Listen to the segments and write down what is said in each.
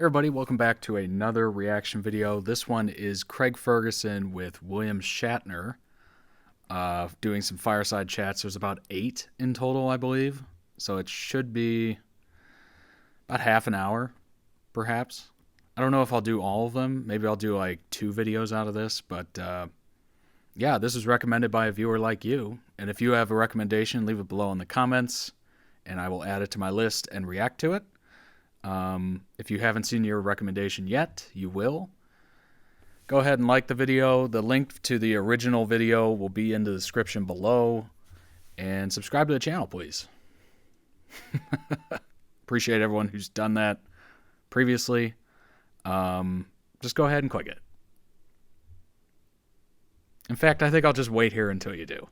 Everybody, welcome back to another reaction video. This one is Craig Ferguson with William Shatner doing some fireside chats. There's about 8 in total, I believe. So it should be about half an hour, perhaps. I don't know if I'll do all of them. Maybe I'll do like 2 videos out of this. But yeah, this was recommended by a viewer like you. And if you have a recommendation, leave it below in the comments, and I will add it to my list and react to it. If you haven't seen your recommendation yet, you will. Go ahead and like the video. The link to the original video will be in the description below. And subscribe to the channel, please. Appreciate everyone who's done that previously. Just go ahead and click it. In fact, I think I'll just wait here until you do.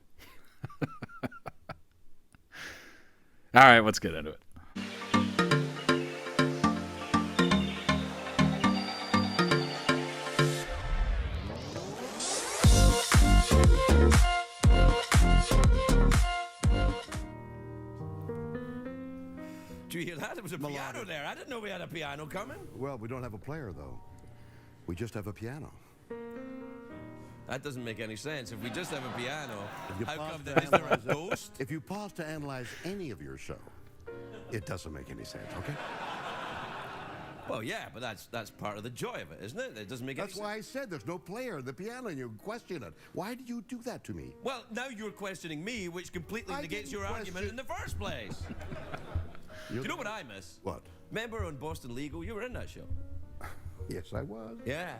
All right, let's get into it. Did you hear that? There was a piano there. I didn't know we had a piano coming. Well, we don't have a player, though. We just have a piano. That doesn't make any sense. If we just have a piano, how come to is there a analyze it- ghost? If you pause to analyze any of your show, it doesn't make any sense, okay? Well, yeah, but that's part of the joy of it, isn't it? It doesn't make That's any why sense. I said there's no player in the piano, and you question it. Why do you do that to me? Well, now you're questioning me, which completely I negates didn't your argument in question- the first place. Do you know what I miss? What? Remember on Boston Legal? You were in that show. Yes, I was. Yeah.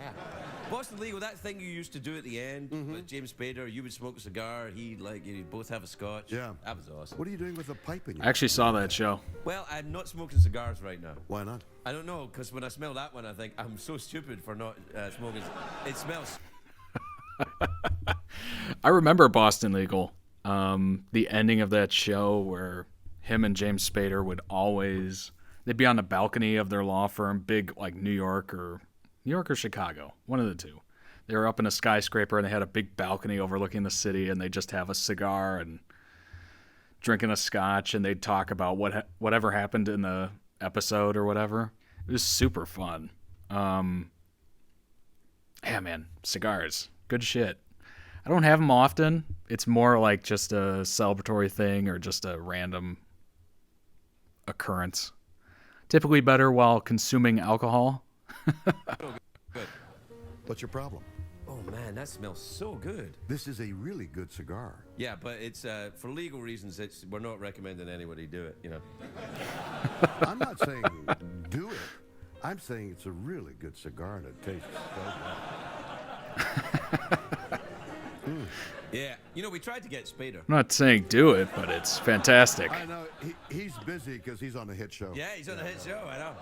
Boston Legal, that thing you used to do at the end with James Spader, you would smoke a cigar, you'd both have a scotch. Yeah. That was awesome. What are you doing with a pipe in your I actually saw that show. Well, I'm not smoking cigars right now. Why not? I don't know, because when I smell that one, I think I'm so stupid for not smoking. It smells. I remember Boston Legal. The ending of that show where him and James Spader would always... They'd be on the balcony of their law firm, big like New York or Chicago, one of the two. They were up in a skyscraper and they had a big balcony overlooking the city, and they just have a cigar and drinking a scotch, and they'd talk about whatever happened in the episode or whatever. It was super fun. Yeah, man, cigars, good shit. I don't have them often. It's more like just a celebratory thing or just a random occurrence. Typically better while consuming alcohol. Good. What's your problem? Oh man, that smells so good. This is a really good cigar. Yeah, but it's for legal reasons. We're not recommending anybody do it. You know. I'm not saying do it. I'm saying it's a really good cigar, and it tastes so good. Yeah, you know, we tried to get Spader. I'm not saying do it, but it's fantastic. I know he's busy because he's on a hit show. Yeah, he's on a hit show. I know.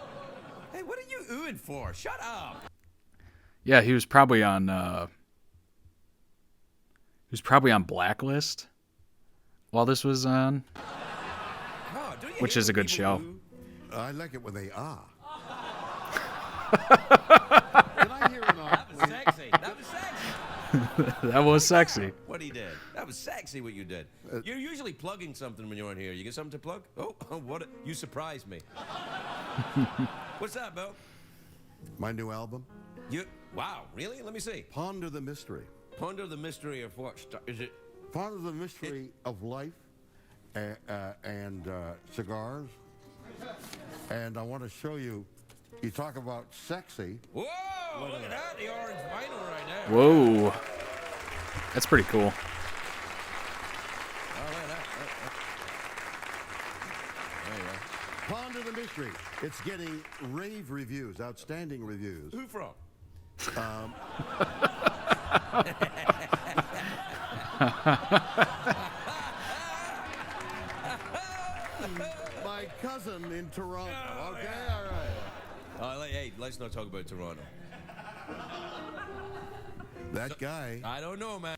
Hey, what are you oohing for? Shut up. Yeah, he was probably on Blacklist while this was on, Oh, don't you which hate is a when good people show. ooh? I like it when they are. Can I hear an ah? That was sexy. That was sexy. That was sexy. What he did. That was sexy what you did. You're usually plugging something when you're on here. You get something to plug? Oh, what? You surprised me. What's that, Bill? My new album, Wow, really? Let me see. Ponder the Mystery. Ponder the mystery of what? Is it? Ponder the mystery of life and cigars. And I want to show you, you talk about sexy. Whoa! Look at that, the orange vinyl right there. Whoa. That's pretty cool. Oh, look at that. There you go. Ponder the Mystery. It's getting rave reviews, outstanding reviews. Who from? My cousin in Toronto. Oh, Okay, yeah. all right. Hey, let's not talk about Toronto. That guy. I don't know, man.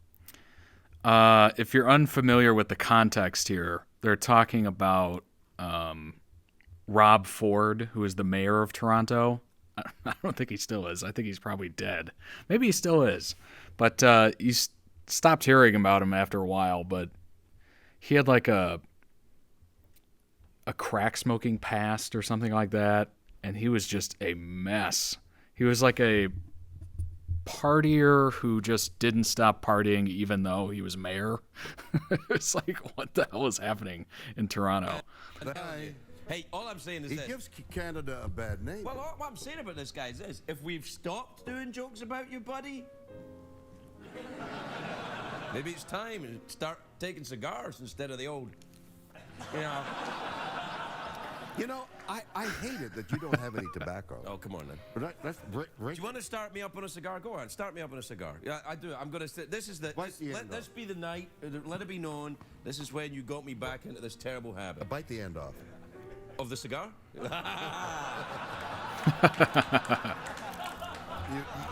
If you're unfamiliar with the context here, they're talking about Rob Ford, who is the mayor of Toronto. I don't think he still is. I think he's probably dead. Maybe he still is. But you stopped hearing about him after a while. But he had like a crack smoking past or something like that. and he was just a mess. He was like a partier who just didn't stop partying even though he was mayor. It's like, what the hell is happening in Toronto? Hey, all I'm saying is He this. gives Canada a bad name. Well, what I'm saying about this guy is this. If we've stopped doing jokes about you, buddy, maybe it's time to start taking cigars instead of the old, you know. You know, I hate it that you don't have any tobacco. Oh, come on, then. Let's Do you want to start me up on a cigar? Go on, start me up on a cigar. Yeah, I do. I'm going to... This is the... Let this be the night. Let it be known. This is when you got me back into this terrible habit. Bite the end off. Of the cigar?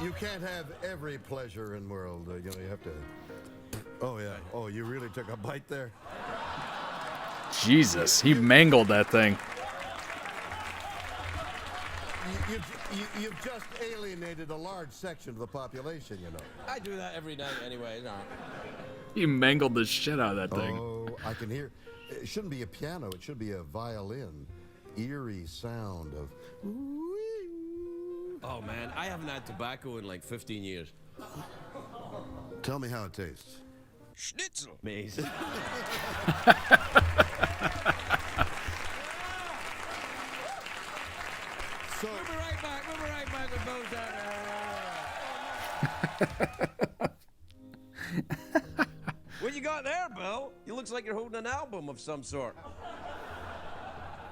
You can't have every pleasure in the world. You know, you have to... Oh, yeah. Oh, you really took a bite there? Jesus, he mangled that thing. You've just alienated a large section of the population, you know. I do that every night anyway. No. He mangled the shit out of that thing. Oh, I can hear. It shouldn't be a piano. It should be a violin. Eerie sound of. Oh, man. I haven't had tobacco in like 15 years. Tell me how it tastes. Schnitzel. Amazing. So, We'll be right back. We'll be right back with both. What you got there, Bill? You looks like you're holding an album of some sort.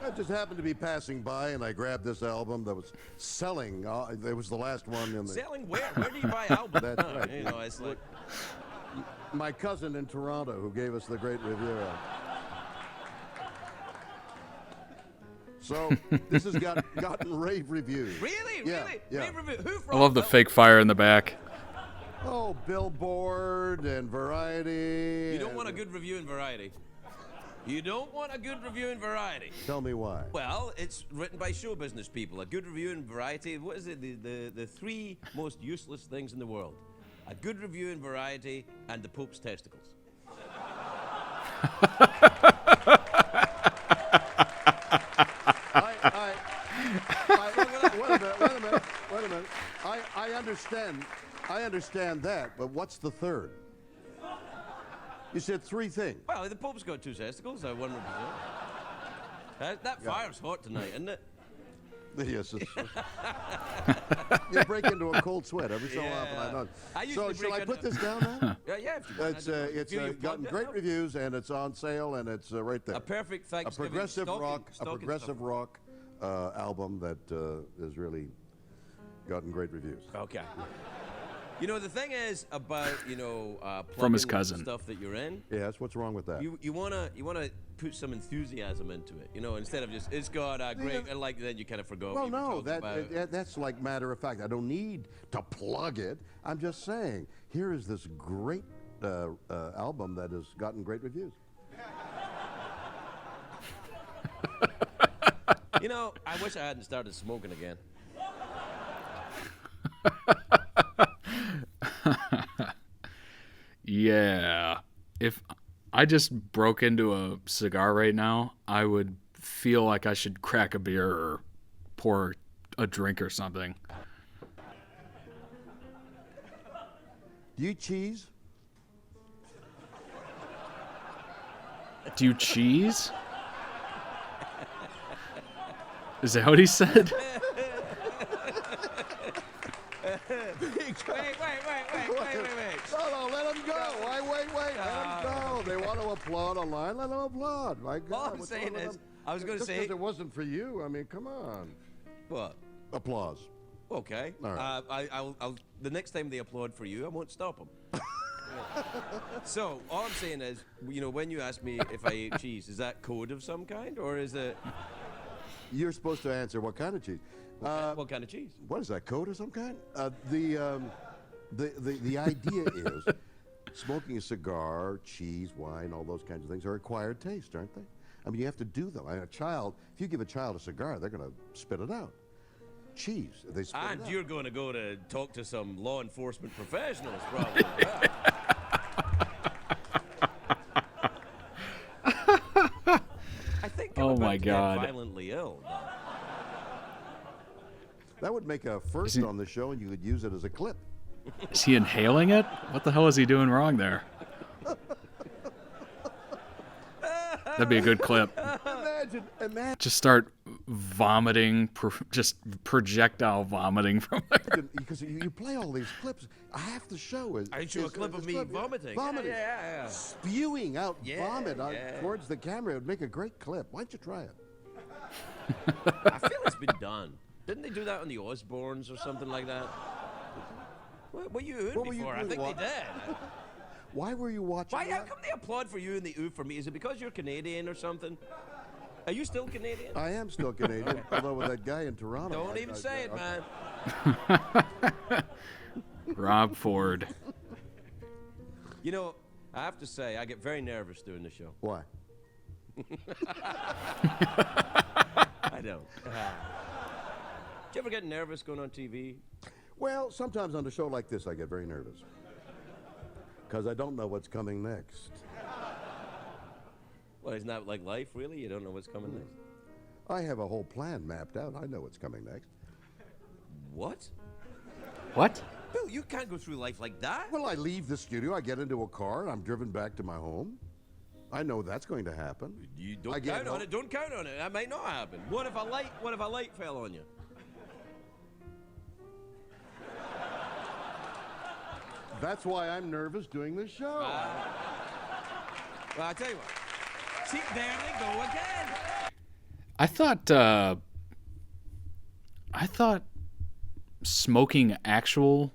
I just happened to be passing by, and I grabbed this album that was selling. It was the last one in the. Selling where? Where do you buy albums? That's right. You know, it's like... My cousin in Toronto, who gave us the great review. So this has gotten rave reviews. Really? Yeah, Really? yeah. Rave review. Who I from? love the fake fire in the back. Oh, Billboard and Variety. You don't want a good review in Variety. You don't want a good review in Variety. Tell me why. Well, it's written by show business people. A good review in Variety. What is it? The three most useless things in the world. A good review in Variety and the Pope's testicles. Wait a minute. I understand that, but what's the third? You said three things. Well, the Pope's got two testicles. I wonder. That fire's hot tonight, isn't it? Yes. You break into a cold sweat every so often. I know. So shall I put this down now? Yeah. If you It's gotten great reviews, and it's on sale, and it's right there. A perfect Thanksgiving progressive rock stocking. album that has really gotten great reviews. Okay. You know, the thing is about, From his plugging cousin. stuff that you're in. Yes, what's wrong with that? You wanna put some enthusiasm into it, instead of just it's got a great and like then you kind of forgot. Well, what you were no, talking about. that's like matter of fact. I don't need to plug it. I'm just saying, here is this great album that has gotten great reviews. I wish I hadn't started smoking again. Yeah. If I just broke into a cigar right now, I would feel like I should crack a beer or pour a drink or something. Do you eat cheese? Do you cheese? Is that what he said? Wait. No, let him go. Wait. Let him go. They want to applaud online. Let them applaud. My God. All I'm saying is, I was going to say... Just because it wasn't for you, I mean, come on. What? Applause. Okay. All right. I'll the next time they applaud for you, I won't stop them. So, all I'm saying is, when you ask me if I eat cheese, is that code of some kind, or is it... You're supposed to answer what kind of cheese. What kind of cheese? What is that, code of some kind? The idea is smoking a cigar, cheese, wine, all those kinds of things are acquired taste, aren't they? I mean, you have to do them. If you give a child a cigar, they're going to spit it out. Cheese, they spit it out. And you're going to go to talk to some law enforcement professionals, probably. I think I'm Oh about my to God. get violently ill. That would make a first on the show, and you could use it as a clip. Is he inhaling it? What the hell is he doing wrong there? That'd be a good clip. Imagine. Just start vomiting, just projectile vomiting from there. Because you play all these clips. Half the show is. I show a clip of me vomiting. Vomiting. Yeah. Spewing out vomit yeah. towards the camera. It would make a great clip. Why don't you try it? I feel it's been done. Didn't they do that on the Osbournes or something like that? What were you What were you before? I doing? think they did. Why were you watching Why? that? How come they applaud for you and they ooh for me? Is it because you're Canadian or something? Are you still Canadian? I am still Canadian, although with that guy in Toronto. Don't even say it, man. Rob Ford. You know, I have to say, I get very nervous doing the show. Why? I don't. Do you ever get nervous going on TV? Well, sometimes on a show like this, I get very nervous. Because I don't know what's coming next. Well, isn't that like life, really? You don't know what's coming next? I have a whole plan mapped out. I know what's coming next. What? What? Bill, you can't go through life like that. Well, I leave the studio, I get into a car, and I'm driven back to my home. I know that's going to happen. You I don't get count on home- it. Don't count on it. That might not happen. What if a light fell on you? That's why I'm nervous doing this show. Well, I tell you what. See, there they go again. I thought smoking actual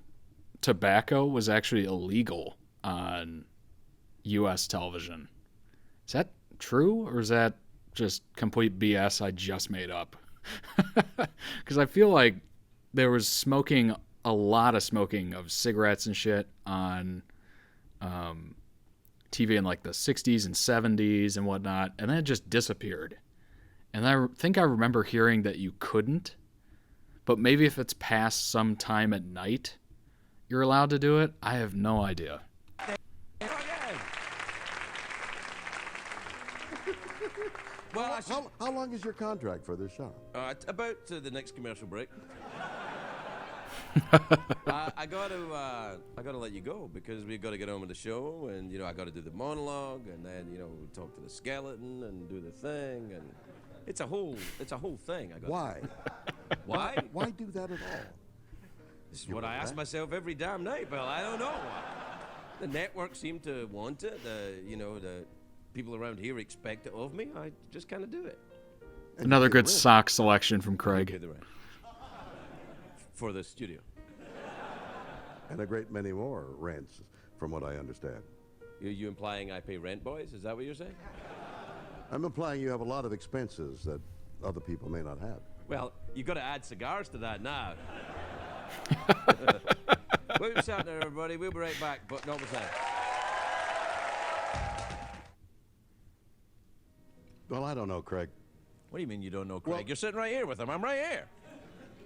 tobacco was actually illegal on U.S. television. Is that true, or is that just complete BS I just made up? Because I feel like there was smoking, a lot of smoking of cigarettes and shit on TV in like the 60s and 70s and whatnot, and then it just disappeared. And I think I remember hearing that you couldn't, but maybe if it's past some time at night, you're allowed to do it. I have no idea. Well, How long is your contract for this show? about the next commercial break. I gotta let you go because we've got to get on with the show, and I got to do the monologue, and then talk to the skeleton and do the thing, and it's a whole thing. Why? Why? Why do that at all? This is what I ask myself every damn night, Bill. I don't know. The network seem to want it. The people around here expect it of me. I just kind of do it. And Another you pay the good rent. sock selection from Pay Craig. the rent for the studio. And a great many more rents, from what I understand. You implying I pay rent, boys? Is that what you're saying? I'm implying you have a lot of expenses that other people may not have. Well, you got to add cigars to that now. William Shatner, everybody. We'll be right back, but not beside. Well, I don't know, Craig. What do you mean you don't know Craig? Well- You're sitting right here with him. I'm right here.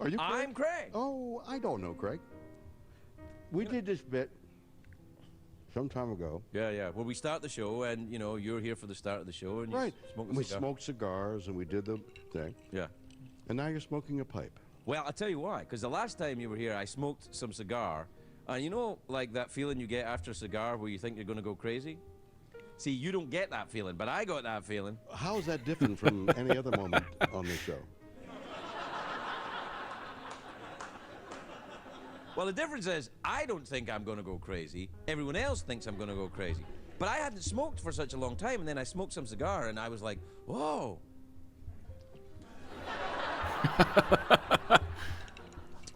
Are you Craig? I'm Craig. Oh, I don't know, Craig. We did this bit some time ago. Yeah. Well, we start the show, and you're here for the start of the show, and Right. you smoke a We cigar. smoked cigars and we did the thing. Yeah. And now you're smoking a pipe. Well, I'll tell you why. Because the last time you were here, I smoked some cigar, and like that feeling you get after a cigar where you think you're going to go crazy. See, you don't get that feeling, but I got that feeling. How is that different from any other moment on this show? Well, the difference is I don't think I'm going to go crazy. Everyone else thinks I'm going to go crazy. But I hadn't smoked for such a long time, and then I smoked some cigar, and I was like, whoa.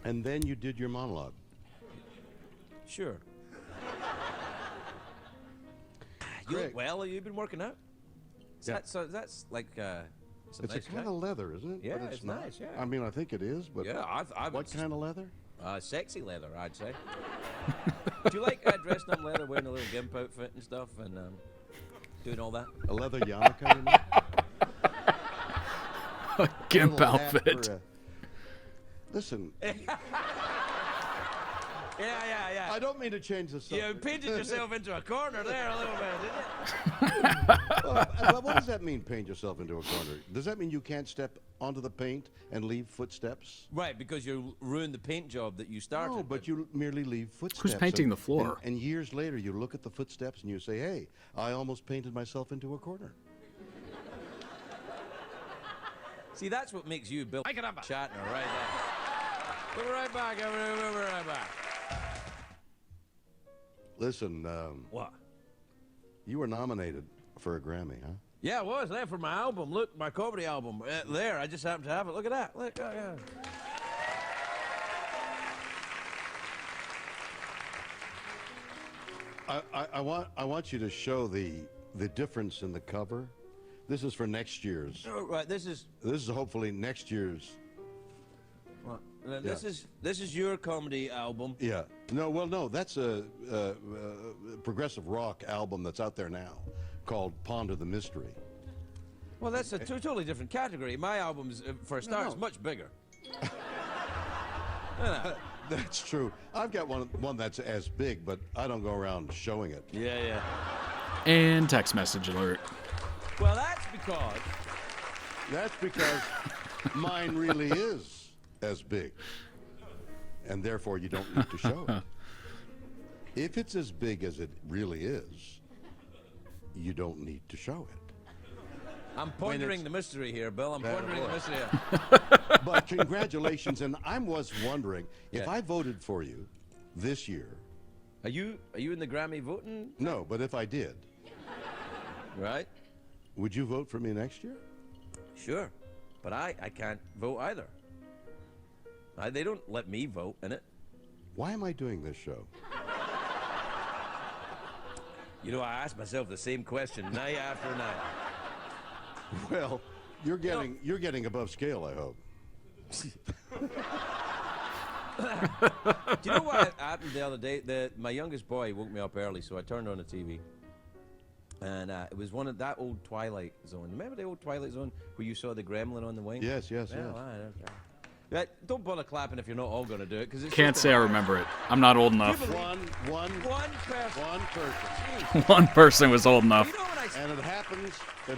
And then you did your monologue. Sure. You look Craig. well. Have you been working out? Yeah. That's like it's a It's nice a kind guy. of leather, isn't it? Yeah, But it's not. nice, yeah. I mean, I think it is, but Yeah, I what kind of leather? Sexy leather, I'd say. Do you like dressing up leather, wearing a little gimp outfit and stuff, and doing all that? A leather yarmulke, you mean? Gimp Little hat outfit. for listen. Yeah. I don't mean to change the You subject. painted yourself into a corner there a little bit, didn't you? But what does that mean, paint yourself into a corner? Does that mean you can't step onto the paint and leave footsteps? Right, because you ruined the paint job that you started. No, but you merely leave footsteps. Who's painting and- the floor? And years later, you look at the footsteps and you say, hey, I almost painted myself into a corner. See, that's what makes you Bill Shatner right there. We'll be right back, everybody. We'll be right back. Listen, What? you were nominated for a Grammy, huh? Yeah, it was there for my album. Look, my comedy album. There, I just happened to have it. Look at that. Look, yeah. I want you to show the difference in the cover. This is for next year's. Oh, right, this is hopefully next year's. this is your comedy album. Yeah. No, that's a progressive rock album that's out there now called Ponder the Mystery. Well, that's a totally different category. My album's, for a start, is much bigger. That's true. I've got one that's as big, but I don't go around showing it. Yeah. And text message alert. Well, That's because mine really is as big, and therefore you don't need to show it. If it's as big as it really is, you don't need to show it. I'm pondering the mystery here, Bill. I'm pondering the mystery here. But congratulations, and I was wondering if Yeah. I voted for you this year. Are you in the Grammy voting? No, but if I did, Right? would you vote for me next year? Sure. But I can't vote either. They don't let me vote in it. Why am I doing this show? You know, I ask myself the same question night after night. Well, you're getting above scale, I hope. Do you know what happened the other day? My youngest boy woke me up early, so I turned on the TV. And it was one of that old Twilight Zone. Remember the old Twilight Zone where you saw the gremlin on the wing? Yes. Don't bother clapping if you're not all going to do it, because it's Can't just say I remember it. I'm not old enough. One one person. person. One person was old enough. You know what And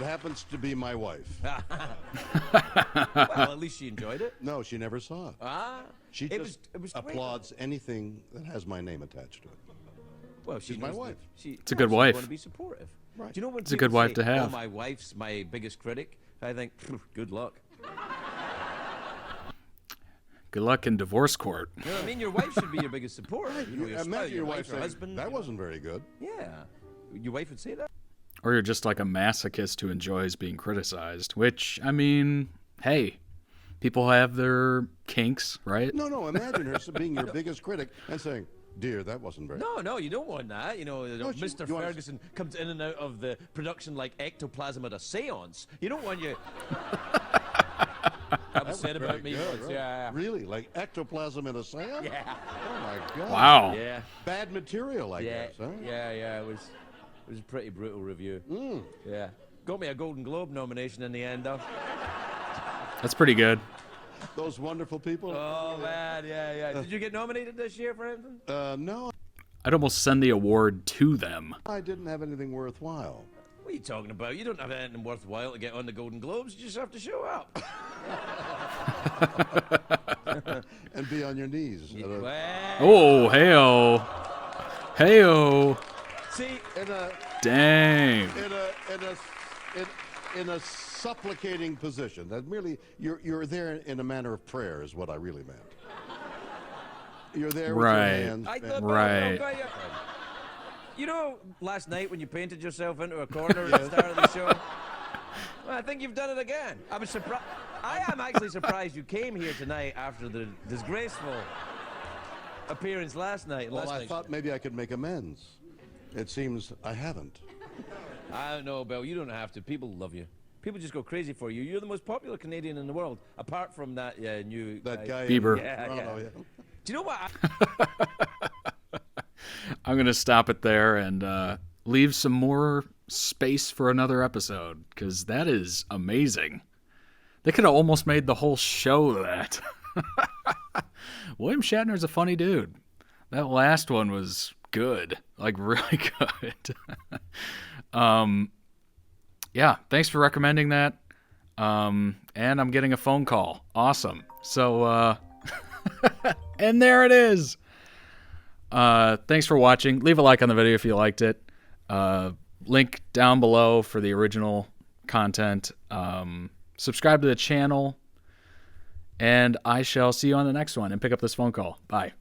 it happens to be my wife. Well, at least she enjoyed it. No, she never saw it. She it just was applauds anything that has my name attached to it. Well, She's my wife. It's a good wife. Want to be supportive. Right. Do you know when It's a good people wife say, to have. "Oh, my wife's my biggest critic"? I think, good luck. Good luck in divorce court. You know what I mean? Your wife should be your biggest supporter. You know, your spouse, Imagine your wife your saying, husband. that you know. wasn't very good. Yeah. Your wife would say that? Or you're just like a masochist who enjoys being criticized, which, I mean, hey, people have their kinks, right? No, imagine her being your biggest critic and saying, dear, that wasn't very good. No, you don't want that. You know, Mr. you wanna- Ferguson comes in and out of the production like ectoplasm at a seance. You don't want you... That was said about me Very good, once. right? Yeah. Really? Like ectoplasm in a seance? Yeah. Oh, my God. Wow. Yeah. Bad material, I guess, huh? Yeah. It was a pretty brutal review. Yeah. Got me a Golden Globe nomination in the end, though. That's pretty good. Those wonderful people. Oh, man, yeah. Did you get nominated this year for anything? No, I'd almost send the award to them. I didn't have anything worthwhile. What are you talking about? You don't have anything worthwhile to get on the Golden Globes. You just have to show up. And be on your knees. Well, Oh, hey-oh. Hey-oh. see, Dang. In a supplicating position. That merely you're there in a manner of prayer is what I really meant. You're there with Right. your hands. I bent. thought, Right. You know, last night when you painted yourself into a corner at the start of the show, well, I think you've done it again. I was surprised. I am actually surprised you came here tonight after the disgraceful appearance last night. Well, I thought maybe I could make amends. It seems I haven't. I don't know, Bill. You don't have to. People love you. People just go crazy for you. You're the most popular Canadian in the world, apart from that new That guy. Bieber. Yeah, Toronto, yeah. yeah. Do you know what? I'm going to stop it there and leave some more space for another episode, because that is amazing. They could have almost made the whole show that. William Shatner's a funny dude. That last one was good, like really good. um, yeah, thanks for recommending that. And I'm getting a phone call. Awesome. So, and there it is. Thanks for watching. Leave a like on the video if you liked it. Link down below for the original content. Subscribe to the channel. And I shall see you on the next one and pick up this phone call. Bye.